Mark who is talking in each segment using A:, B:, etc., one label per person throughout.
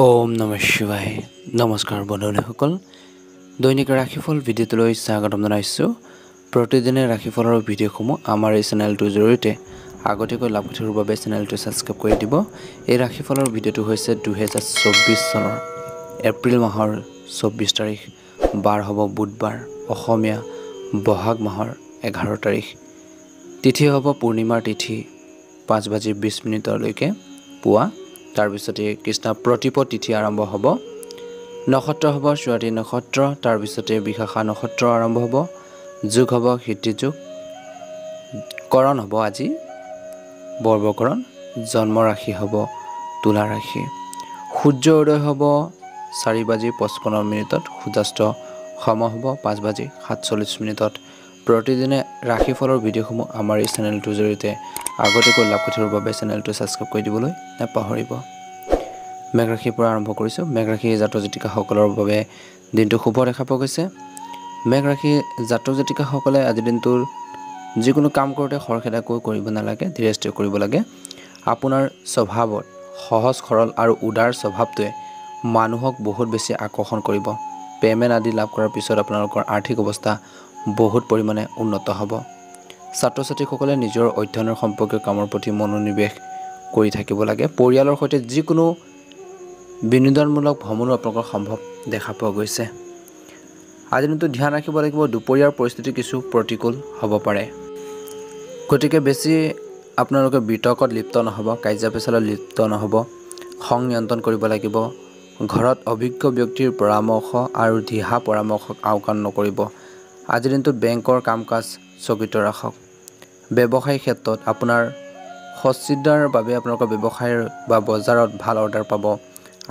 A: ওম নমঃ শিৱায় নমস্কাৰ বন্ধুসকল দৈনিক ৰাশিফল ভিডিঅ'টোলৈ স্বাগতম জনাইছোঁ প্ৰতিদিনে ৰাশিফলৰ ভিডিঅ'সমূহ আমাৰ এই চেনেলটোৰ জৰিয়তে আগতীয়াকৈ লাভ কৰিবৰ বাবে চেনেলটো সাবস্ক্ৰাইব কৰি দিব এই ৰাশিফলৰ ভিডিঅ'টো হৈছে 2024 চনৰ এপ্ৰিল মাহৰ 24 তাৰিখ বাৰ হ'ব বুধবাৰ অসমীয়া বহাগ মাহৰ 11 তাৰিখ তিথি হ'ব পূৰ্ণিমাৰ তিথি 5:20 লৈকে পুৱা তাৰ পিছতে কৃষ্ণ প্ৰতিপদ তিথি আৰম্ভ হ'ব নক্ষত্ৰ হ'ব স্বাতি নক্ষত্ৰ তাৰ পিছতে বিশাখা নক্ষত্ৰ আৰম্ভ হ'ব যোগ হ'ব হিতী যোগ কৰণ হ'ব আজি বৰ্বকৰণ জন্ম ৰাশি হ'ব তুলা ৰাশি সূৰ্য উদয় হ'ব 4:55 সূৰ্যাস্ত সময় হ'ব 5:47 প্ৰতিদিনে ৰাশিফলৰ ভিডিঅ'সমূহ আমাৰ এই চেনেলটোৰ জৰিয়তে আগতীয়াকৈ লাভ কৰিবৰ বাবে চেনেলটো সাবস্ক্ৰাইব কৰি দিবলৈ নাপাহৰিব মেঘ ৰাশিৰ পৰা আৰম্ভ কৰিছোঁ মেঘ ৰাশিৰ জাতক জাতিকাসকলৰ বাবে দিনটো শুভ দেখা পোৱা গৈছে মেঘ ৰাশিৰ জাতক জাতিকাসকলে আজি দিনটোৰ যিকোনো কাম কৰোঁতে খৰখেদাকৈ কৰিব নালাগে ধীৰে স্থিৰে কৰিব লাগে আপোনাৰ স্বভাৱত সহজ সৰল আৰু উদাৰ স্বভাৱটোৱে মানুহক বহুত বেছি আকৰ্ষণ কৰিব পেমেণ্ট আদি লাভ কৰাৰ পিছত আপোনালোকৰ আৰ্থিক অৱস্থা বহুত পৰিমাণে উন্নত হ'ব ছাত্ৰ ছাত্ৰীসকলে নিজৰ অধ্যয়নৰ সম্পৰ্কীয় কামৰ প্ৰতি মনোনিৱেশ কৰি থাকিব লাগে পৰিয়ালৰ সৈতে যিকোনো বিনোদনমূলক ভ্ৰমণো আপোনালোকৰ সম্ভৱ দেখা পোৱা গৈছে আজি দিনটো ধ্যান ৰাখিব লাগিব দুপৰীয়াৰ পৰিস্থিতি কিছু প্ৰতিকূল হ'ব পাৰে গতিকে বেছি আপোনালোকে বিতৰ্কত লিপ্ত নহ'ব কাজিয়া পেচালত লিপ্ত নহ'ব খং নিয়ন্ত্ৰণ কৰিব লাগিব ঘৰত অভিজ্ঞ ব্যক্তিৰ পৰামৰ্শ আৰু দিহা পৰামৰ্শক আওকাণ নকৰিব আজি দিনটোত বেংকৰ কাম কাজ স্থগিত ৰাখক ব্যৱসায়িক ক্ষেত্ৰত আপোনাৰ সচিদাৰ বাবে আপোনালোকৰ ব্যৱসায়ৰ বা বজাৰত ভাল অৰ্ডাৰ পাব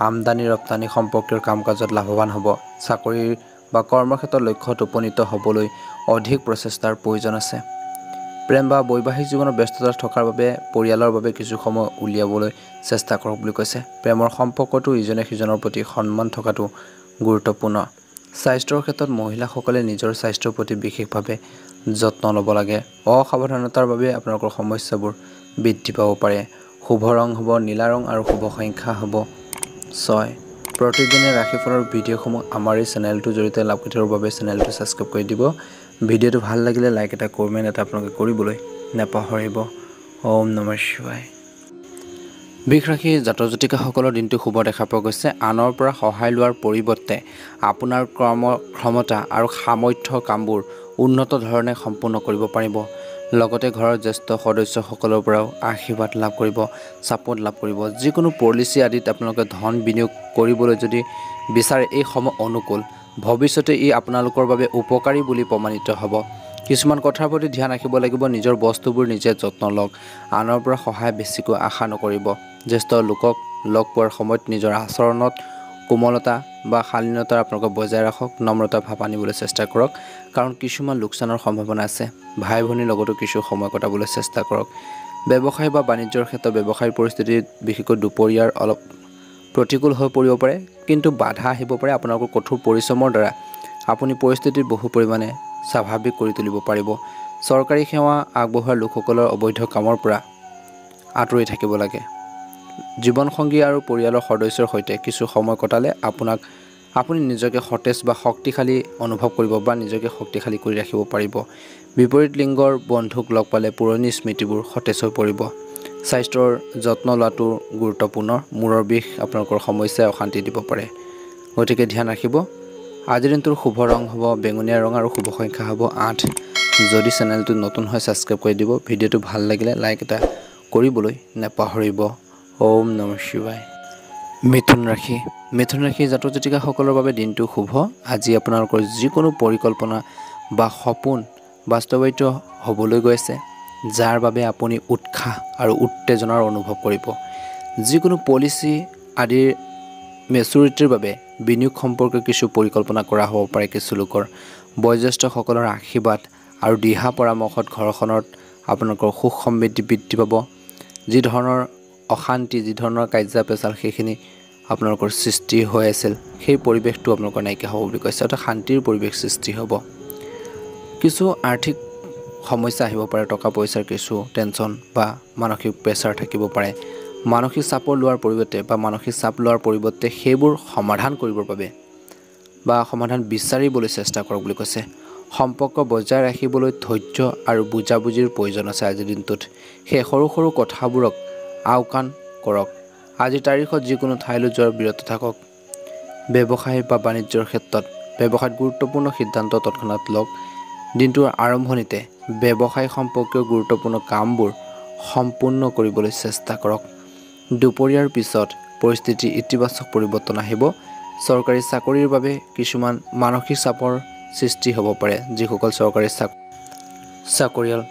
A: আমদানি ৰপ্তানি সম্পৰ্কীয় কাম কাজত লাভৱান হ'ব চাকৰি বা কৰ্মক্ষেত্ৰত লক্ষ্যত উপনীত হ'বলৈ অধিক প্ৰচেষ্টাৰ প্ৰয়োজন আছে প্ৰেম বা বৈবাহিক জীৱনত ব্যস্ততা থকাৰ বাবে পৰিয়ালৰ বাবে কিছু সময় উলিয়াবলৈ চেষ্টা কৰক বুলি কৈছে প্ৰেমৰ সম্পৰ্কটো ইজনে সিজনৰ প্ৰতি সন্মান থকাটো গুৰুত্বপূৰ্ণ স্বাস্থ্যৰ ক্ষেত্ৰত মহিলাসকলে নিজৰ স্বাস্থ্যৰ প্ৰতি বিশেষভাৱে যত্ন ল'ব লাগে অসাৱধানতাৰ বাবে আপোনালোকৰ সমস্যাবোৰ বৃদ্ধি পাব পাৰে শুভ ৰং হ'ব নীলা ৰং আৰু শুভ সংখ্যা হ'ব 6 প্ৰতিদিনে ৰাশিফলৰ ভিডিঅ'সমূহ আমাৰ এই চেনেলটোৰ জৰিয়তে লাভ কৰিবৰ বাবে চেনেলটো সাবস্ক্ৰাইব কৰি দিব ভিডিঅ'টো ভাল লাগিলে লাইক এটা কমেণ্ট এটা আপোনালোকে কৰিবলৈ নাপাহৰিব ওম নমঃ শিৱায় বৃষ ৰাশিৰ জাতক জাতিকাসকলৰ দিনটো শুভ দেখা পোৱা গৈছে আনৰ পৰা সহায় লোৱাৰ পৰিৱৰ্তে আপোনাৰ কৰ্মক্ষমতা আৰু সামৰ্থ্য কামবোৰ উন্নত ধৰণে সম্পূৰ্ণ কৰিব পাৰিব লগতে ঘৰৰ জ্যেষ্ঠ সদস্যসকলৰ পৰাও আশীৰ্বাদ লাভ কৰিব ছাপোৰ্ট লাভ কৰিব যিকোনো পলিচি আদিত আপোনালোকে ধন বিনিয়োগ কৰিবলৈ যদি বিচাৰে এই সময় অনুকূল ভৱিষ্যতে ই আপোনালোকৰ বাবে উপকাৰী বুলি প্ৰমাণিত হ'ব কিছুমান কথাৰ প্ৰতি ধ্যান ৰাখিব লাগিব নিজৰ বস্তুবোৰ নিজে যত্ন লওক আনৰ পৰা সহায় বেছিকৈ আশা নকৰিব জ্যেষ্ঠ লোকক লগ পোৱাৰ সময়ত নিজৰ আচৰণত কোমলতা বা শালীনতা আপোনালোকে বজাই ৰাখক নম্ৰতা ভাৱ আনিবলৈ চেষ্টা কৰক কাৰণ কিছুমান লোকচানৰ সম্ভাৱনা আছে ভাই ভনীৰ লগতো কিছু সময় কটাবলৈ চেষ্টা কৰক ব্যৱসায় বা বাণিজ্যৰ ক্ষেত্ৰত ব্যৱসায়ৰ পৰিস্থিতিত বিশেষকৈ দুপৰীয়াৰ অলপ প্ৰতিকূল হৈ পৰিব পাৰে কিন্তু বাধা আহিব পাৰে আপোনালোকৰ কঠোৰ পৰিশ্ৰমৰ দ্বাৰা আপুনি পৰিস্থিতিত বহু পৰিমাণে স্বাভাৱিক কৰি তুলিব পাৰিব চৰকাৰী সেৱা আগবঢ়োৱা লোকসকলৰ অবৈধ কামৰ পৰা আঁতৰি থাকিব লাগে জীৱনসংগী আৰু পৰিয়ালৰ সদস্যৰ সৈতে কিছু সময় কটালে আপুনি নিজকে সতেজ বা শক্তিশালী অনুভৱ কৰিব বা নিজকে শক্তিশালী কৰি ৰাখিব পাৰিব বিপৰীত লিংগৰ বন্ধুক লগ পালে পুৰণি স্মৃতিবোৰ সতেজ হৈ পৰিব স্বাস্থ্যৰ যত্ন লোৱাটো গুৰুত্বপূৰ্ণ মূৰৰ বিষ আপোনালোকৰ সমস্যাই অশান্তি দিব পাৰে গতিকে ধ্যান ৰাখিব আজিৰ দিনটোৰ শুভ ৰং হ'ব বেঙুনীয়া ৰং আৰু শুভ সংখ্যা হ'ব 8 যদি চেনেলটো নতুন হয় সাবস্ক্ৰাইব কৰি দিব ভিডিঅ'টো ভাল লাগিলে লাইক এটা কৰিবলৈ নাপাহৰিব ওম নমঃ শিৱায় মিথুন ৰাশি জাতক জাতিকাসকলৰ বাবে দিনটো শুভ আজি আপোনালোকৰ যিকোনো পৰিকল্পনা বা সপোন বাস্তৱায়িত হ'বলৈ গৈছে যাৰ বাবে আপুনি উৎসাহ আৰু উত্তেজনাৰ অনুভৱ কৰিব যিকোনো পলিচি আদিৰ মেচুৰিটিৰ বাবে বিনিয়োগ সম্পৰ্কে কিছু পৰিকল্পনা কৰা হ'ব পাৰে কিছু লোকৰ বয়োজ্যেষ্ঠসকলৰ আশীৰ্বাদ আৰু দিহা পৰামৰ্শত ঘৰখনত আপোনালোকৰ সুখ সমৃদ্ধি বৃদ্ধি পাব যি ধৰণৰ অশান্তি যি ধৰণৰ কাজিয়া পেচাল সেইখিনি আপোনালোকৰ সৃষ্টি হৈ আছিল সেই পৰিৱেশটো আপোনালোকৰ নাইকিয়া হ'ব বুলি কৈছে অৰ্থাৎ শান্তিৰ পৰিৱেশ সৃষ্টি হ'ব কিছু আৰ্থিক সমস্যা আহিব পাৰে টকা পইচাৰ কিছু টেনচন বা মানসিক প্ৰেছাৰ থাকিব পাৰে মানসিক চাপৰ লোৱাৰ পৰিৱৰ্তে বা মানসিক চাপ লোৱাৰ পৰিৱৰ্তে সেইবোৰ সমাধান কৰিবৰ বাবে বা সমাধান বিচাৰিবলৈ চেষ্টা কৰক বুলি কৈছে। সম্পৰ্ক বজাই ৰাখিবলৈ ধৈৰ্য আৰু বুজাবুজিৰ প্ৰয়োজন আছে আজিৰ দিনটোত। সেই সৰু সৰু কথাবোৰক আওকাণ কৰক। আজিৰ তাৰিখত যিকোনো ঠাইলৈ যোৱাৰ বিৰত থাকক। ব্যৱসায় বা বাণিজ্যৰ ক্ষেত্ৰত ব্যৱসায়ত গুৰুত্বপূৰ্ণ সিদ্ধান্ত তৎক্ষণাত লওক। দিনটোৰ আৰম্ভণিতে ব্যৱসায় সম্পৰ্কীয় গুৰুত্বপূৰ্ণ কামবোৰ সম্পূৰ্ণ কৰিবলৈ চেষ্টা কৰক। দুপৰীয়াৰ পিছত পৰিস্থিতি ইতিবাচক পৰিৱৰ্তন আহিব। চৰকাৰী চাকৰিৰ বাবে কিছুমান মানসিক চাপৰ সৃষ্টি হ'ব পাৰে। যিসকল চৰকাৰী চাকৰিয়াল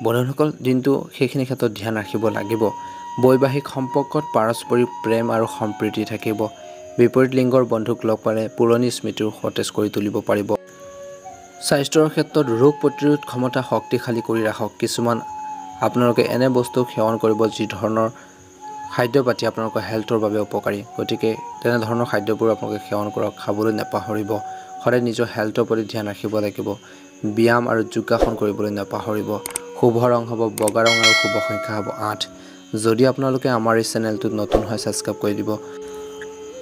A: বন্ধুসকল দিনটো সেইখিনি ক্ষেত্ৰত ধ্যান ৰাখিব লাগিব। বৈবাহিক সম্পৰ্কত পাৰস্পৰিক প্ৰেম আৰু সম্প্ৰীতি থাকিব। বিপৰীত লিংগৰ বন্ধুক লগ পালে পুৰণি স্মৃতিও সতেজ কৰি তুলিব পাৰিব। স্বাস্থ্যৰ ক্ষেত্ৰত ৰোগ প্ৰতিৰোধ ক্ষমতা শক্তিশালী কৰি ৰাখক। কিছুমান আপোনালোকে এনে বস্তু সেৱন কৰিব যি ধৰণৰ খাদ্য পাতি আপোনালোকৰ হেল্থৰ বাবে উপকাৰী। গতিকে তেনেধৰণৰ খাদ্যবোৰ আপোনালোকে সেৱন কৰক, খাবলৈ নাপাহৰিব। সদায় নিজৰ হেল্থৰ প্ৰতি ধ্যান ৰাখিব লাগিব। ব্যায়াম আৰু যোগাসন কৰিবলৈ নাপাহৰিব। শুভ ৰং হ'ব বগা ৰং আৰু শুভ সংখ্যা হ'ব 8। যদি আপোনালোকে আমাৰ এই চেনেলটোত নতুন হয় ছাবস্ক্ৰাইব কৰি দিব।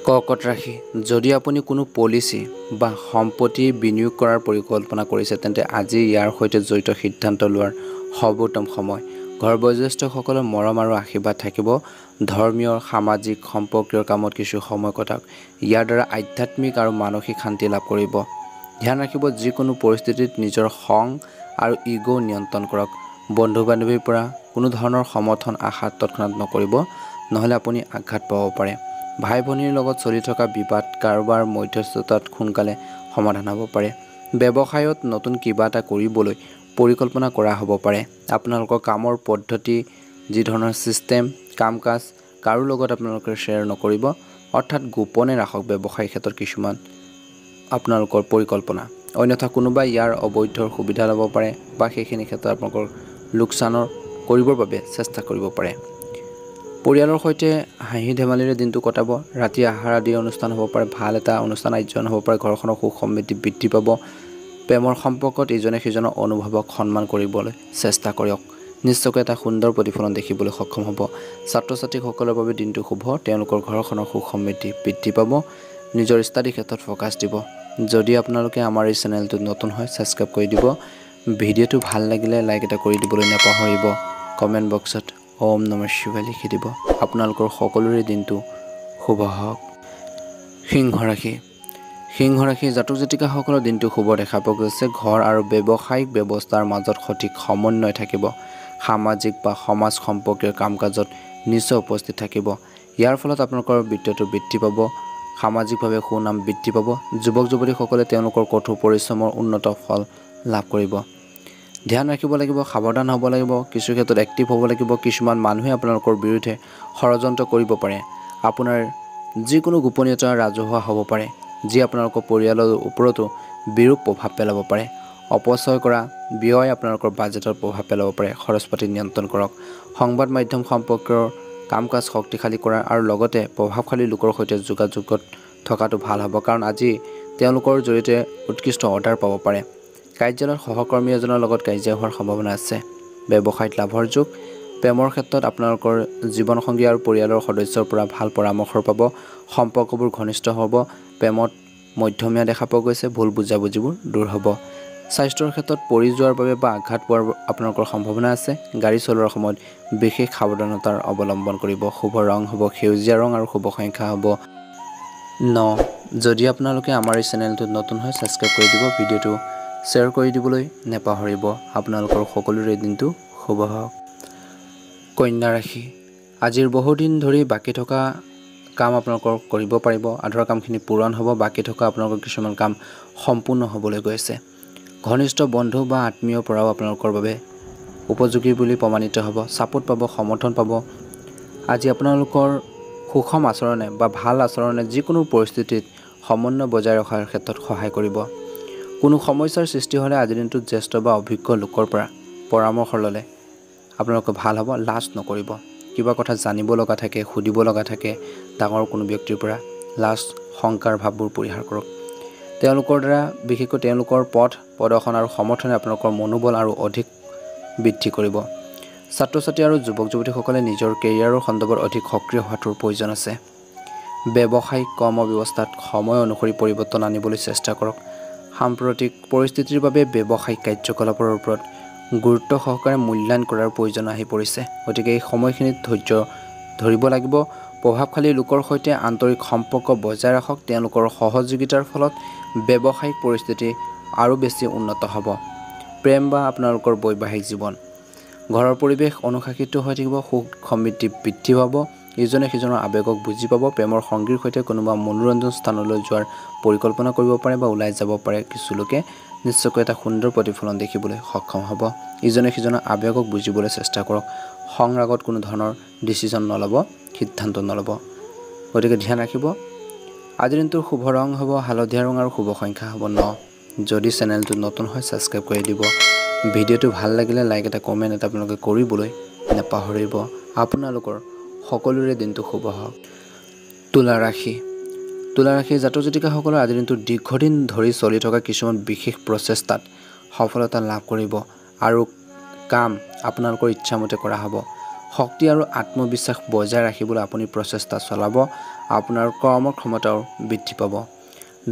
A: কৰ্কট ৰাশি, যদি আপুনি কোনো পলিচি বা সম্পত্তি বিনিয়োগ কৰাৰ পৰিকল্পনা কৰিছে তেন্তে আজি ইয়াৰ সৈতে জড়িত সিদ্ধান্ত লোৱাৰ সৰ্বোত্তম সময়। ঘৰ বয়োজ্যেষ্ঠসকলৰ মৰম আৰু আশীৰ্বাদ থাকিব। ধৰ্মীয় সামাজিক সম্পৰ্কীয় কামত কিছু সময় কটাওক। ইয়াৰ দ্বাৰা আধ্যাত্মিক আৰু মানসিক শান্তি লাভ কৰিব। ধ্যান ৰাখিব যিকোনো পৰিস্থিতিত নিজৰ খং আৰু ইগ' নিয়ন্ত্ৰণ কৰক। বন্ধু বান্ধৱীৰ পৰা কোনো ধৰণৰ সমৰ্থন আশা তৎক্ষণাত নকৰিব, নহ'লে আপুনি আঘাত পাব পাৰে। ভাই ভনীৰ লগত চলি থকা বিবাদ কাৰোবাৰ মধ্যস্থতাত সোনকালে সমাধান হ'ব পাৰে। ব্যৱসায়ত নতুন কিবা এটা কৰিবলৈ পৰিকল্পনা কৰা হ'ব পাৰে। আপোনালোকৰ কামৰ পদ্ধতি যি ধৰণৰ ছিষ্টেম কাম কাজ কাৰো লগত আপোনালোকে শ্বেয়াৰ নকৰিব, অৰ্থাৎ গোপনে ৰাখক ব্যৱসায়িক ক্ষেত্ৰত কিছুমান আপোনালোকৰ পৰিকল্পনা। অন্যথা কোনোবাই ইয়াৰ অবৈধৰ সুবিধা ল'ব পাৰে বা সেইখিনি ক্ষেত্ৰত আপোনালোকৰ লোকচানৰ কৰিবৰ বাবে চেষ্টা কৰিব পাৰে। পৰিয়ালৰ সৈতে হাঁহি ধেমালিৰে দিনটো কটাব। ৰাতি আহাৰ আদি অনুষ্ঠান হ'ব পাৰে। ভাল এটা অনুষ্ঠান আয়োজন হ'ব পাৰে। ঘৰখনৰ সুখ সমৃদ্ধি বৃদ্ধি পাব। প্ৰেমৰ সম্পৰ্কত ইজনে সিজনৰ অনুভৱক সন্মান কৰিবলৈ চেষ্টা কৰক। নিশ্চয়কৈ এটা সুন্দৰ প্ৰতিফলন দেখিবলৈ সক্ষম হ'ব। ছাত্ৰ ছাত্ৰীসকলৰ বাবে দিনটো শুভ। তেওঁলোকৰ ঘৰখনৰ সুখ সমৃদ্ধি বৃদ্ধি পাব। নিজৰ ষ্টাডি ক্ষেত্ৰত ফ'কাছ দিব। যদি আপোনালোকে আমাৰ এই চেনেলটোত নতুন হয় ছাবস্ক্ৰাইব কৰি দিব। ভিডিঅ'টো ভাল লাগিলে লাইক এটা কৰি দিবলৈ নাপাহৰিব। কমেণ্ট বক্সত ওম নমঃ শিৱায় লিখি দিব। আপোনালোকৰ সকলোৰে দিনটো শুভ হওক। সিংহ ৰাশি, সিংহ ৰাশি জাতক জাতিকাসকলৰ দিনটো শুভ দেখা পোৱা গৈছে। ঘৰ আৰু ব্যৱসায়িক ব্যৱস্থাৰ মাজত সঠিক সমন্বয় থাকিব। সামাজিক বা সমাজ সম্পৰ্কীয় কাম কাজত নিশ্চয় উপস্থিত থাকিব। ইয়াৰ ফলত আপোনালোকৰ বিত্তটো বৃদ্ধি পাব। সামাজিকভাৱে সুনাম বৃদ্ধি পাব। যুৱক যুৱতীসকলে তেওঁলোকৰ কঠোৰ পৰিশ্ৰমৰ উন্নত ফল লাভ কৰিব। ধ্যান ৰাখিব লাগিব, সাৱধান হ'ব লাগিব। কিছু ক্ষেত্ৰত এক্টিভ হ'ব লাগিব। কিছুমান মানুহে আপোনালোকৰ বিৰুদ্ধে ষড়যন্ত্ৰ কৰিব পাৰে। আপোনাৰ যিকোনো গোপনীয়তা ৰাজহুৱা হ'ব পাৰে, যি আপোনালোকৰ পৰিয়ালৰ ওপৰতো বিৰূপ প্ৰভাৱ পেলাব পাৰে। অপচয় কৰা ব্যয় আপোনালোকৰ বাজেটত প্ৰভাৱ পেলাব পাৰে। খৰচ পাতি নিয়ন্ত্ৰণ কৰক। সংবাদ মাধ্যম সম্পৰ্কৰ কাম কাজ শক্তিশালী কৰা আৰু লগতে প্ৰভাৱশালী লোকৰ সৈতে যোগাযোগত থকাটো ভাল হ'ব, কাৰণ আজি তেওঁলোকৰ জৰিয়তে উৎকৃষ্ট অৰ্ডাৰ পাব পাৰে। কাৰ্যালয়ত সহকৰ্মী এজনৰ লগত কাজিয়া হোৱাৰ সম্ভাৱনা আছে। ব্যৱসায়ত লাভৰ যোগ। প্ৰেমৰ ক্ষেত্ৰত আপোনালোকৰ জীৱনসংগী আৰু পৰিয়ালৰ সদস্যৰ পৰা ভাল পৰামৰ্শ পাব। সম্পৰ্কবোৰ ঘনিষ্ঠ হ'ব। প্ৰেমত মধ্যমীয়া দেখা পোৱা গৈছে। ভুল বুজাবুজিবোৰ দূৰ হ'ব। স্বাস্থ্যৰ ক্ষেত্ৰত পৰি যোৱাৰ বাবে বা আঘাত পোৱাৰ আপোনালোকৰ সম্ভাৱনা আছে। গাড়ী চলোৱাৰ সময়ত বিশেষ সাৱধানতাৰ অৱলম্বন কৰিব। শুভ ৰং হ'ব সেউজীয়া ৰং আৰু শুভ সংখ্যা হ'ব 9। যদি আপোনালোকে আমাৰ এই চেনেলটোত নতুন হয় ছাবস্ক্ৰাইব কৰি দিব। ভিডিঅ'টো শ্বেয়াৰ কৰি দিবলৈ নাপাহৰিব। আপোনালোকৰ সকলোৰে দিনটো শুভ হওক। কন্যা ৰাশি, আজিৰ বহুদিন ধৰি বাকী থকা কাম আপোনালোকৰ কৰিব পাৰিব। আধৰুৱা কামখিনি পূৰণ হ'ব। বাকী থকা আপোনালোকৰ কিছুমান কাম সম্পূৰ্ণ হ'বলৈ গৈছে। ঘনিষ্ঠ বন্ধু বা আত্মীয়ৰ পৰাও আপোনালোকৰ বাবে উপযোগী বুলি প্ৰমাণিত হ'ব। ছাপোৰ্ট পাব, সমৰ্থন পাব। আজি আপোনালোকৰ সুষম আচৰণে বা ভাল আচৰণে যিকোনো পৰিস্থিতিত সমন্বয় বজাই ৰখাৰ ক্ষেত্ৰত সহায় কৰিব। কোনো সমস্যাৰ সৃষ্টি হ'লে আজিৰ দিনটোত জ্যেষ্ঠ বা অভিজ্ঞ লোকৰ পৰা পৰামৰ্শ ল'লে আপোনালোকৰ ভাল হ'ব। লাজ নকৰিব। কিবা কথা জানিব লগা থাকে, সুধিব লগা থাকে ডাঙৰ কোনো ব্যক্তিৰ পৰা, লাজ শংকাৰ ভাৱবোৰ পৰিহাৰ কৰক। তেওঁলোকৰ দ্বাৰা বিশেষকৈ তেওঁলোকৰ পথ প্ৰদৰ্শন আৰু সমৰ্থনে আপোনালোকৰ মনোবল আৰু অধিক বৃদ্ধি কৰিব। ছাত্ৰ-ছাত্ৰী আৰু যুৱক-যুৱতীসকলে নিজৰ কেৰিয়াৰৰ সন্দৰ্ভত অধিক সক্ৰিয় হোৱাটোৰ প্ৰয়োজন আছে। ব্যৱসায়িক কৰ্ম ব্যৱস্থাত সময় অনুসৰি পৰিৱৰ্তন আনিবলৈ চেষ্টা কৰক। সাম্প্ৰতিক পৰিস্থিতিৰ বাবে ব্যৱসায়িক কাৰ্যকলাপৰ ওপৰত গুৰুত্ব সহকাৰে মূল্যায়ন কৰাৰ প্ৰয়োজন আহি পৰিছে। গতিকে এই সময়খিনিত ধৈৰ্য ধৰিব লাগিব। প্ৰভাৱশালী লোকৰ সৈতে আন্তৰিক সম্পৰ্ক বজাই ৰাখক। তেওঁলোকৰ সহযোগিতাৰ ফলত ব্যৱসায়িক পৰিস্থিতি আৰু বেছি উন্নত হ'ব। প্ৰেম বা আপোনালোকৰ বৈবাহিক জীৱন, ঘৰৰ পৰিৱেশ অনুশাসিত হৈ থাকিব। সুখ সমৃদ্ধি বৃদ্ধি পাব। ইজনে সিজনৰ আৱেগক বুজি পাব। প্ৰেমৰ সংগীৰ সৈতে কোনোবা মনোৰঞ্জন স্থানলৈ যোৱাৰ পৰিকল্পনা কৰিব পাৰে বা ওলাই যাব পাৰে। কিছু লোকে নিশ্চয়কৈ এটা সুন্দৰ প্ৰতিফলন দেখিবলৈ সক্ষম হ'ব। ইজনে সিজনৰ আৱেগক বুজিবলৈ চেষ্টা কৰক। সংৰাগত কোনো ধৰণৰ ডিচিশ্যন নল'ব, সিদ্ধান্ত নল'ব। গতিকে ধ্যান ৰাখিব। আজিৰ দিনটোৰ শুভ ৰং হ'ব হালধীয়া ৰং আৰু শুভ সংখ্যা হ'ব 9। যদি চেনেলটো নতুন হয় ছাবস্ক্ৰাইব কৰি দিব। ভিডিঅ'টো ভাল লাগিলে লাইক এটা কমেণ্ট এটা আপোনালোকে কৰিবলৈ নাপাহৰিব। আপোনালোকৰ সকলোৰে দিনটো শুভ হওক। তুলা ৰাশি জাতক জাতিকাসকলৰ আজিৰ দিনটো দীৰ্ঘদিন ধৰি চলি থকা কিছুমান বিশেষ প্ৰচেষ্টাত সফলতা লাভ কৰিব আৰু কাম আপোনালোকৰ ইচ্ছামতে কৰা হ'ব। শক্তি আৰু আত্মবিশ্বাস বজাই ৰাখিবলৈ আপুনি প্ৰচেষ্টা চলাব। আপোনাৰ কৰ্মক্ষমতাও বৃদ্ধি পাব।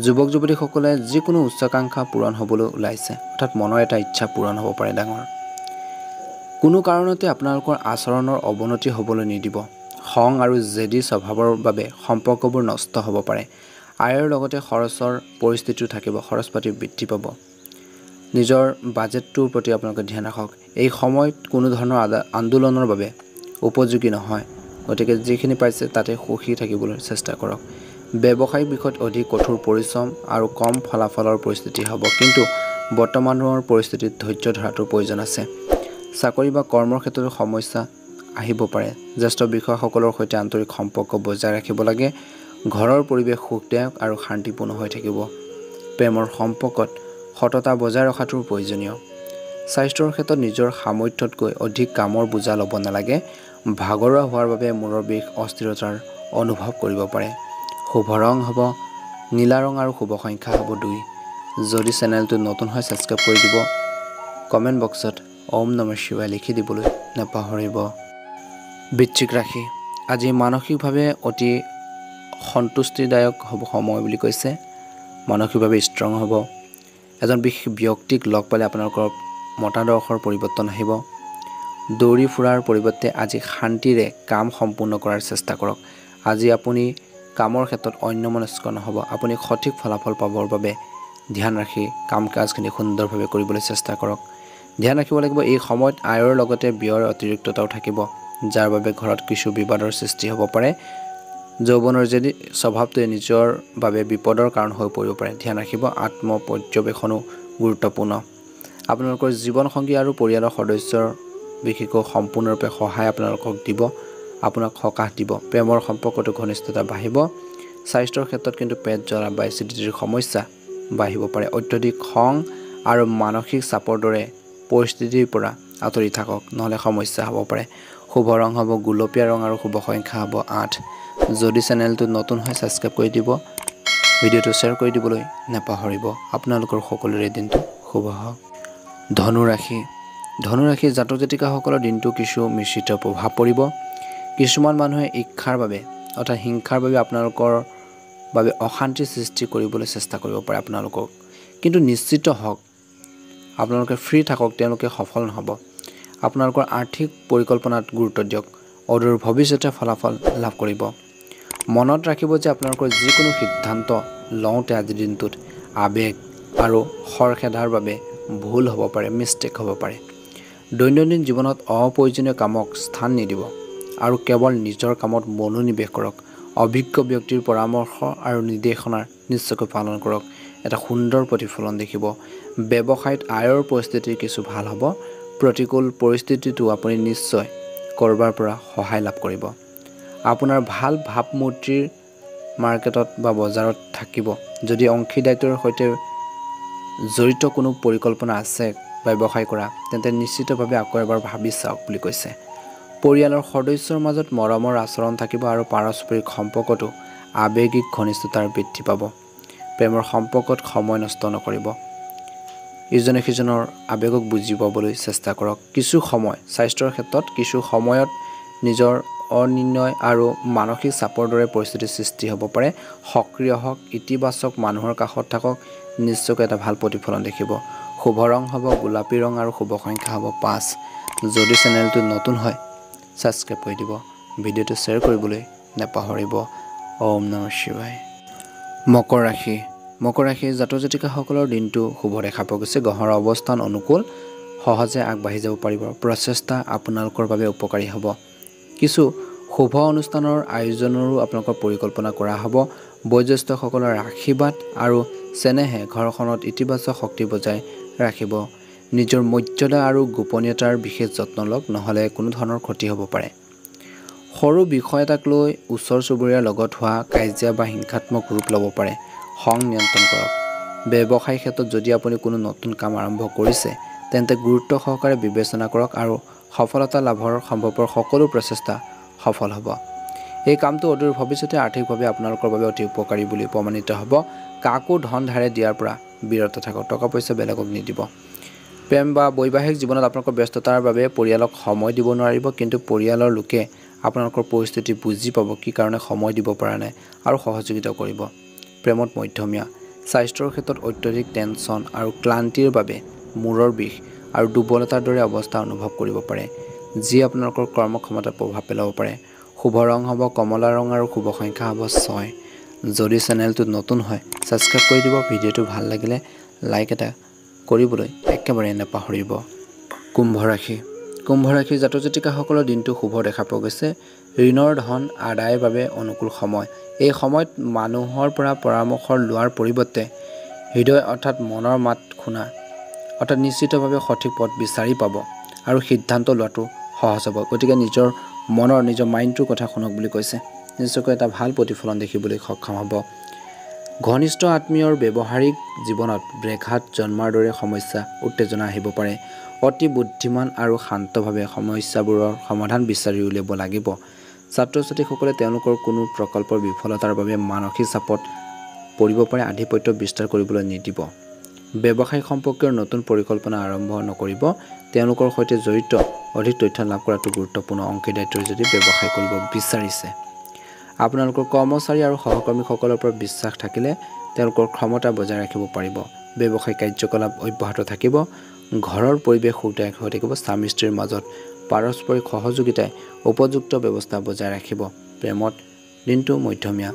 A: যুৱক যুৱতীসকলে যিকোনো উচ্চাকাংক্ষা পূৰণ হ'বলৈ ওলাইছে, অৰ্থাৎ মনৰ এটা ইচ্ছা পূৰণ হ'ব পাৰে ডাঙৰ। কোনো কাৰণতে আপোনালোকৰ আচৰণৰ অৱনতি হ'বলৈ নিদিব। খং আৰু জেদী স্বভাৱৰ বাবে সম্পৰ্কবোৰ নষ্ট হ'ব পাৰে। আয়ৰ লগতে খৰচৰ পৰিস্থিতিও থাকিব। খৰচ পাতি বৃদ্ধি পাব। নিজৰ বাজেটটোৰ প্ৰতি আপোনালোকে ধ্যান ৰাখক। এই সময়ত কোনো ধৰণৰ আন্দোলনৰ বাবে উপযোগী নহয়। গতিকে যিখিনি পাইছে তাতে সুখী থাকিবলৈ চেষ্টা কৰক। ব্যৱসায়িক বিষয়ত অধিক কঠোৰ পৰিশ্ৰম আৰু কম ফলাফলৰ পৰিস্থিতি হ'ব। কিন্তু বৰ্তমানৰ পৰিস্থিতিত ধৈৰ্য ধৰাটোৰ প্ৰয়োজন আছে। চাকৰি বা কৰ্মৰ ক্ষেত্ৰত সমস্যা আহিব পাৰে। জ্যেষ্ঠ বিষয়াসকলৰ সৈতে আন্তৰিক সম্পৰ্ক বজাই ৰাখিব লাগে। ঘৰৰ পৰিৱেশ সুখদায়ক আৰু শান্তিপূৰ্ণ হৈ থাকিব। প্ৰেমৰ সম্পৰ্কত সততা বজাই ৰখাটোৰ প্ৰয়োজনীয়। স্বাস্থ্যৰ ক্ষেত্ৰত নিজৰ সামৰ্থ্যতকৈ অধিক কামৰ বোজা ল'ব নালাগে। ভাগৰুৱা হোৱাৰ বাবে মূৰৰ বিষ, অস্থিৰতাৰ অনুভৱ কৰিব পাৰে। শুভ ৰং হ'ব নীলা ৰং আৰু শুভ সংখ্যা হ'ব 2। যদি চেনেলটো নতুন হয় ছাবস্ক্ৰাইব কৰি দিব। কমেণ্ট বক্সত ওম নমঃ শিৱায় লিখি দিবলৈ নাপাহৰিব। বৃশ্চিক ৰাশি আজি মানসিকভাৱে অতি সন্তুষ্টিদায়ক হ'ব সময় বুলি কৈছে। মানসিকভাৱে ষ্ট্ৰং হ'ব। এজন বিশেষ ব্যক্তিক লগ পালে আপোনালোকৰ মতাদৰ্শৰ পৰিৱৰ্তন আহিব। দৌৰি ফুৰাৰ পৰিৱৰ্তে আজি শান্তিৰে কাম সম্পূৰ্ণ কৰাৰ চেষ্টা কৰক। আজি আপুনি কামৰ ক্ষেত্ৰত অন্যমনস্ক নহ'ব। আপুনি সঠিক ফলাফল পাবৰ বাবে ধ্যান ৰাখি কাম কাজখিনি সুন্দৰভাৱে কৰিবলৈ চেষ্টা কৰক। ধ্যান ৰাখিব লাগিব এই সময়ত আয়ৰ লগতে ব্যয়ৰ অতিৰিক্ততাও থাকিব, যাৰ বাবে ঘৰত কিছু বিবাদৰ সৃষ্টি হ'ব পাৰে। যৌৱনৰ যদি স্বভাৱটোৱে নিজৰ বাবে বিপদৰ কাৰণ হৈ পৰিব পাৰে। ধ্যান ৰাখিব। আত্মপৰ্যবেক্ষণো গুৰুত্বপূৰ্ণ। আপোনালোকৰ জীৱনসংগী আৰু পৰিয়ালৰ সদস্যৰ বিশেষকৈ সম্পূৰ্ণৰূপে সহায় আপোনালোকক দিব, আপোনাক সকাহ দিব। প্ৰেমৰ সম্পৰ্কতো ঘনিষ্ঠতা বাঢ়িব। স্বাস্থ্যৰ ক্ষেত্ৰত কিন্তু পেট জ্বলা বা এচিডিটিৰ সমস্যা বাঢ়িব পাৰে। অত্যধিক খং আৰু মানসিক চাপৰ দৰে পৰিস্থিতিৰ পৰা আঁতৰি থাকক, নহ'লে সমস্যা হ'ব পাৰে। শুভ ৰং হ'ব গুলপীয়া ৰং আৰু শুভ সংখ্যা হ'ব 8। যদি চেনেলটো নতুন হয় ছাবস্ক্ৰাইব কৰি দিব। ভিডিঅ'টো শ্বেয়াৰ কৰি দিবলৈ নাপাহৰিব। আপোনালোকৰ সকলোৰে দিনটো শুভ হওক। ধনু ৰাশি জাতক জাতিকাসকলৰ দিনটো কিছু মিশ্ৰিত প্ৰভাৱ পৰিব। কিছুমান মানুহে ঈৰ্ষাৰ বাবে অৰ্থাৎ হিংসাৰ বাবে আপোনালোকৰ বাবে অশান্তিৰ সৃষ্টি কৰিবলৈ চেষ্টা কৰিব পাৰে আপোনালোকক। কিন্তু নিশ্চিত হওক আপোনালোকে ফ্ৰী থাকক, তেওঁলোকে সফল নহ'ব। আপোনালোকৰ আৰ্থিক পৰিকল্পনাত গুৰুত্ব দিয়ক। অদূৰ ভৱিষ্যতে ফলাফল লাভ কৰিব। মনত ৰাখিব যে আপোনালোকৰ যিকোনো সিদ্ধান্ত লওঁতে আজিৰ দিনটোত আৱেগ আৰু খৰখেদাৰ বাবে ভুল হ'ব পাৰে, মিষ্টেক হ'ব পাৰে। দৈনন্দিন জীৱনত অপ্ৰয়োজনীয় কামক স্থান নিদিব আৰু কেৱল নিজৰ কামত মনোনিৱেশ কৰক। অভিজ্ঞ ব্যক্তিৰ পৰামৰ্শ আৰু নিৰ্দেশনা নিশ্চয়কৈ পালন কৰক। এটা সুন্দৰ প্ৰতিফলন দেখিব। ব্যৱসায়ত আয়ৰ পৰিস্থিতি কিছু ভাল হ'ব। প্ৰতিকূল পৰিস্থিতিটো আপুনি নিশ্চয় ক'ৰবাৰ পৰা সহায় লাভ কৰিব। আপোনাৰ ভাল ভাৱমূৰ্তিৰ মাৰ্কেটত বা বজাৰত থাকিব। যদি অংশীদাৰিত্বৰ সৈতে জড়িত কোনো পৰিকল্পনা আছে ব্যৱসায় কৰা, তেন্তে নিশ্চিতভাৱে আকৌ এবাৰ ভাবি চাওক বুলি কৈছে। পৰিয়ালৰ সদস্যৰ মাজত মৰমৰ আচৰণ থাকিব আৰু পাৰস্পৰিক সম্পৰ্কতো আৱেগিক ঘনিষ্ঠতাৰ বৃদ্ধি পাব। প্ৰেমৰ সম্পৰ্কত সময় নষ্ট নকৰিব। ইজনে সিজনৰ আৱেগক বুজি পাবলৈ চেষ্টা কৰক। কিছু সময় স্বাস্থ্যৰ ক্ষেত্ৰত কিছু সময়ত নিজৰ অনিৰ্ণয় আৰু মানসিক চাপৰ দৰে পৰিস্থিতিৰ সৃষ্টি হ'ব পাৰে। সক্ৰিয় হওক, ইতিবাচক মানুহৰ কাষত থাকক, নিশ্চয়কৈ এটা ভাল প্ৰতিফলন দেখিব। শুভ ৰং হ'ব গোলাপী ৰং আৰু শুভ সংখ্যা হ'ব 5। যদি চেনেলটো নতুন হয় ছাবস্ক্ৰাইব কৰি দিব, ভিডিঅ'টো শ্বেয়াৰ কৰিবলৈ নাপাহৰিব। ওম নমঃ শিৱায়। মকৰ ৰাশি। মকৰ ৰাশিৰ জাতক জাতিকাসকলৰ দিনটো শুভ দেখা পোৱা গৈছে। গ্ৰহৰ অৱস্থান অনুকূল, সহজে আগবাঢ়ি যাব পাৰিব। প্ৰচেষ্টা আপোনালোকৰ বাবে উপকাৰী হ'ব। কিছু শুভ অনুষ্ঠানৰ আয়োজনৰো আপোনালোকৰ পৰিকল্পনা কৰা হ'ব। বয়োজ্যেষ্ঠসকলৰ আশীৰ্বাদ আৰু চেনেহে ঘৰখনত ইতিবাচক শক্তি বজাই ৰাখিব। নিজৰ মৰ্যাদা আৰু গোপনীয়তাৰ বিশেষ যত্ন লওক, নহ'লে কোনো ধৰণৰ ক্ষতি হ'ব পাৰে। সৰু বিষয় এটাক লৈ ওচৰ চুবুৰীয়াৰ লগত হোৱা কাজিয়া বা হিংসাত্মক ৰূপ ল'ব পাৰে। খং নিয়ন্ত্ৰণ কৰক। ব্যৱসায়িক ক্ষেত্ৰত যদি আপুনি কোনো নতুন কাম আৰম্ভ কৰিছে তেন্তে গুৰুত্ব সহকাৰে বিবেচনা কৰক আৰু সফলতা লাভৰ সম্ভৱপৰ সকলো প্ৰচেষ্টা সফল হ'ব। এই কামটো অদূৰ ভৱিষ্যতে আৰ্থিকভাৱে আপোনালোকৰ বাবে অতি উপকাৰী বুলি প্ৰমাণিত হ'ব। কাকো ধন ধাৰে দিয়াৰ পৰা বিৰত থাকক। টকা পইচা বেলেগক নিদিব। প্ৰেম বা বৈবাহিক জীৱনত আপোনালোকৰ ব্যস্ততাৰ বাবে পৰিয়ালক সময় দিব নোৱাৰিব, কিন্তু পৰিয়ালৰ লোকে আপোনালোকৰ পৰিস্থিতি বুজি পাব, কি কাৰণে সময় দিব পৰা নাই আৰু সহযোগিতা কৰিব। প্ৰেমত মধ্যমীয়া। স্বাস্থ্যৰ ক্ষেত্ৰত অত্যধিক টেনচন আৰু ক্লান্তিৰ বাবে মূৰৰ বিষ আৰু দুৰ্বলতাৰ দৰে অৱস্থা অনুভৱ কৰিব পাৰে, যি আপোনালোকৰ কৰ্মক্ষমতাত প্ৰভাৱ পেলাব পাৰে। শুভ ৰং হ'ব কমলা ৰং আৰু শুভ সংখ্যা হ'ব 6। যদি চেনেলটো নতুন হয় ছাবস্ক্ৰাইব কৰি দিব, ভিডিঅ'টো ভাল লাগিলে লাইক এটা কৰিবলৈ একেবাৰে নাপাহৰিব। কুম্ভ ৰাশি। কুম্ভ ৰাশিৰ জাতক জাতিকাসকলৰ দিনটো শুভ দেখা পোৱা গৈছে। ঋণৰ ধন আদায়ৰ বাবে অনুকূল সময়। এই সময়ত মানুহৰ পৰা পৰামৰ্শ লোৱাৰ পৰিৱৰ্তে হৃদয় অৰ্থাৎ মনৰ মাত শুনা, অৰ্থাৎ নিশ্চিতভাৱে সঠিক পথ বিচাৰি পাব আৰু সিদ্ধান্ত লোৱাটো সহজ হ'ব। গতিকে নিজৰ মাইণ্ডটোৰ কথা শুনক বুলি কৈছে। নিশ্চয়কৈ এটা ভাল প্ৰতিফলন দেখিবলৈ সক্ষম হ'ব। ঘনিষ্ঠ আত্মীয়ৰ ব্যৱহাৰিক জীৱনত ব্যাঘাত জন্মাৰ দৰে সমস্যা উত্তেজনা আহিব পাৰে। অতি বুদ্ধিমান আৰু শান্তভাৱে সমস্যাবোৰৰ সমাধান বিচাৰি উলিয়াব লাগিব। ছাত্ৰ ছাত্ৰীসকলে তেওঁলোকৰ কোনো প্ৰকল্পৰ বিফলতাৰ বাবে মানসিক চাপত পৰিব পাৰে। আধিপত্য বিস্তাৰ কৰিবলৈ নিদিব। ব্যৱসায়িক সম্পৰ্কীয় নতুন পৰিকল্পনা আৰম্ভ নকৰিব। তেওঁলোকৰ সৈতে জড়িত অধিক তথ্য লাভ কৰাটো গুৰুত্বপূৰ্ণ। অংশীদাৰিত্বৰে যদি ব্যৱসায় কৰিব বিচাৰিছে, আপোনালোকৰ কৰ্মচাৰী আৰু সহকৰ্মীসকলৰ পৰা বিশ্বাস থাকিলে তেওঁলোকৰ ক্ষমতা বজাই ৰাখিব পাৰিব। ব্যৱসায়িক কাৰ্যকলাপ অব্যাহত থাকিব। ঘৰৰ পৰিৱেশ সুখদায়ক হৈ থাকিব। স্বামী স্ত্ৰীৰ মাজত পাৰস্পৰিক সহযোগিতাই উপযুক্ত ব্যৱস্থা বজাই ৰাখিব। প্ৰেমত দিনটো মধ্যমীয়া।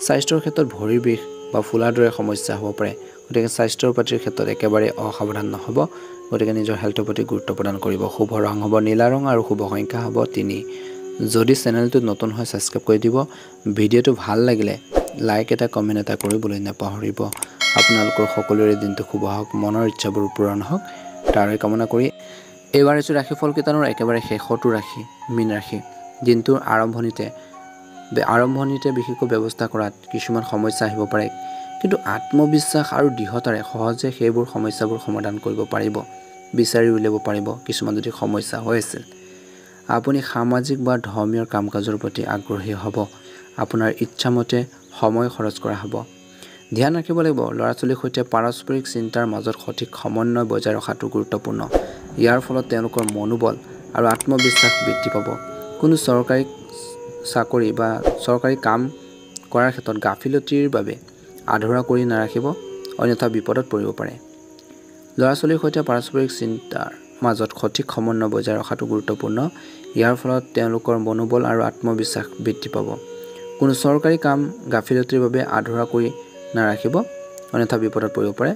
A: স্বাস্থ্যৰ ক্ষেত্ৰত ভৰিৰ বিষ বা ফুলাৰ দৰে সমস্যা হ'ব পাৰে। গতিকে স্বাস্থ্যৰ পাতিৰ ক্ষেত্ৰত একেবাৰে অসাৱধান নহ'ব। গতিকে নিজৰ হেল্থৰ প্ৰতি গুৰুত্ব প্ৰদান কৰিব। শুভ ৰং হ'ব নীলা ৰং আৰু শুভ সংখ্যা হ'ব 3। যদি চেনেলটো নতুন হয় ছাবস্ক্ৰাইব কৰি দিব, ভিডিঅ'টো ভাল লাগিলে লাইক এটা কমেণ্ট এটা কৰিবলৈ নাপাহৰিব। আপোনালোকৰ সকলোৰে দিনটো শুভ হওক, মনৰ ইচ্ছাবোৰ পূৰণ হওক তাৰে কামনা কৰি এইবাৰ হৈছে ৰাশিফল কেইটানৰ একেবাৰে শেষৰটো ৰাশি মীন ৰাশি। দিনটোৰ আৰম্ভণিতে বিশেষকৈ ব্যৱস্থা কৰাত কিছুমান সমস্যা আহিব পাৰে, কিন্তু আত্মবিশ্বাস আৰু দৃঢ়তাৰে সহজে সেইবোৰ সমস্যাবোৰ সমাধান কৰিব পাৰিব, বিচাৰি উলিয়াব পাৰিব। কিছুমান যদি সমস্যা হৈ আছিল, আপুনি সামাজিক বা ধৰ্মীয় কাম কাজৰ প্ৰতি আগ্ৰহী হ'ব। আপোনাৰ ইচ্ছামতে সময় খৰচ কৰা হ'ব। ধ্যান ৰাখিব লাগিব। ল'ৰা ছোৱালীৰ সৈতে পাৰস্পৰিক চিন্তাৰ মাজত সঠিক সমন্বয় বজাই ৰখাটো গুৰুত্বপূৰ্ণ। ইয়াৰ ফলত তেওঁলোকৰ মনোবল আৰু আত্মবিশ্বাস বৃদ্ধি পাব। কোনো চৰকাৰী চাকৰি বা চৰকাৰী কাম কৰাৰ ক্ষেত্ৰত গাফিলতিৰ বাবে আধৰুৱা কৰি নাৰাখিব, অন্যথা বিপদত পৰিব পাৰে। ল'ৰা ছোৱালীৰ সৈতে পাৰস্পৰিক চিন্তাৰ মাজত সঠিক সমন্বয় বজাই ৰখাটো গুৰুত্বপূৰ্ণ। ইয়াৰ ফলত তেওঁলোকৰ মনোবল আৰু আত্মবিশ্বাস বৃদ্ধি পাব। কোনো চৰকাৰী কাম গাফিলতিৰ বাবে আধৰুৱা কৰি নাৰাখিব, অন্যথা বিপদত পৰিব পাৰে।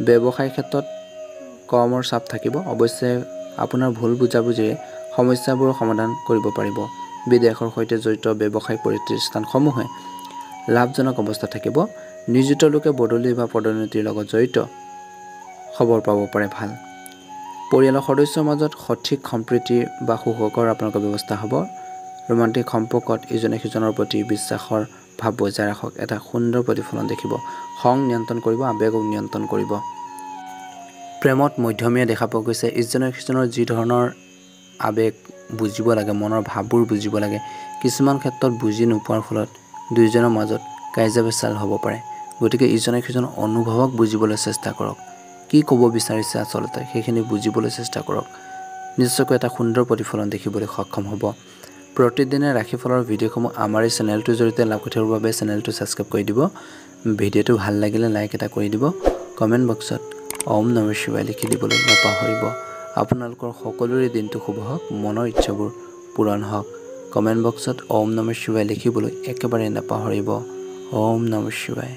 A: ব্যৱসায়িক ক্ষেত্ৰত কৰ্মৰ চাপ থাকিব। অৱশ্যে আপোনাৰ ভুল বুজাবুজিৰে সমস্যাবোৰৰ সমাধান কৰিব পাৰিব। বিদেশৰ সৈতে জড়িত ব্যৱসায়িক প্ৰতিষ্ঠানসমূহে লাভজনক অৱস্থা থাকিব। নিয়োজিত লোকে বদলি বা পদোন্নতিৰ লগত জড়িত খবৰ পাব পাৰে। ভাল পৰিয়ালৰ সদস্যৰ মাজত সঠিক সম্প্ৰীতি বা সুখকৰ আপোনালোকৰ ব্যৱস্থা হ'ব। ৰোমান্টিক সম্পৰ্কত ইজনে সিজনৰ প্ৰতি বিশ্বাসৰ ভাৱ বজাই ৰাখক। এটা সুন্দৰ প্ৰতিফলন দেখিব। খং নিয়ন্ত্ৰণ কৰিব, আৱেগক নিয়ন্ত্ৰণ কৰিব। প্ৰেমত মধ্যমীয়া দেখা পোৱা গৈছে। ইজনে সিজনৰ যি ধৰণৰ আৱেগ বুজিব লাগে, মনৰ ভাৱবোৰ বুজিব লাগে, কিছুমান ক্ষেত্ৰত বুজি নোপোৱাৰ ফলত দুয়োজনৰ মাজত কাজিয়া পেচাল হ'ব পাৰে। গতিকে ইজনে সিজনৰ অনুভৱক বুজিবলৈ চেষ্টা কৰক। কি ক'ব বিচাৰিছে আচলতে সেইখিনি বুজিবলৈ চেষ্টা কৰক নিশ্চয়কৈ এটা সুন্দৰ প্ৰতিফলন দেখিবলৈ সক্ষম হ'ব প্ৰতিদিনে ৰাশিফলৰ ভিডিঅ'সমূহ আমাৰ এই চেনেলটোৰ জৰিয়তে লাভ কৰি থকাৰ বাবে চেনেলটো ছাবস্ক্ৰাইব কৰি দিব ভিডিঅ'টো ভাল লাগিলে লাইক এটা কৰি দিব কমেণ্ট বক্সত ওম নমঃ শিৱায় লিখি দিবলৈ নাপাহৰিব আপোনালোকৰ সকলোৰে দিনটো শুভ হওক মনৰ ইচ্ছাবোৰ পূৰণ হওক কমেণ্ট বক্সত ওম নমঃ শিৱায় লিখিবলৈ একেবাৰে নাপাহৰিব ওম নমঃ শিৱায়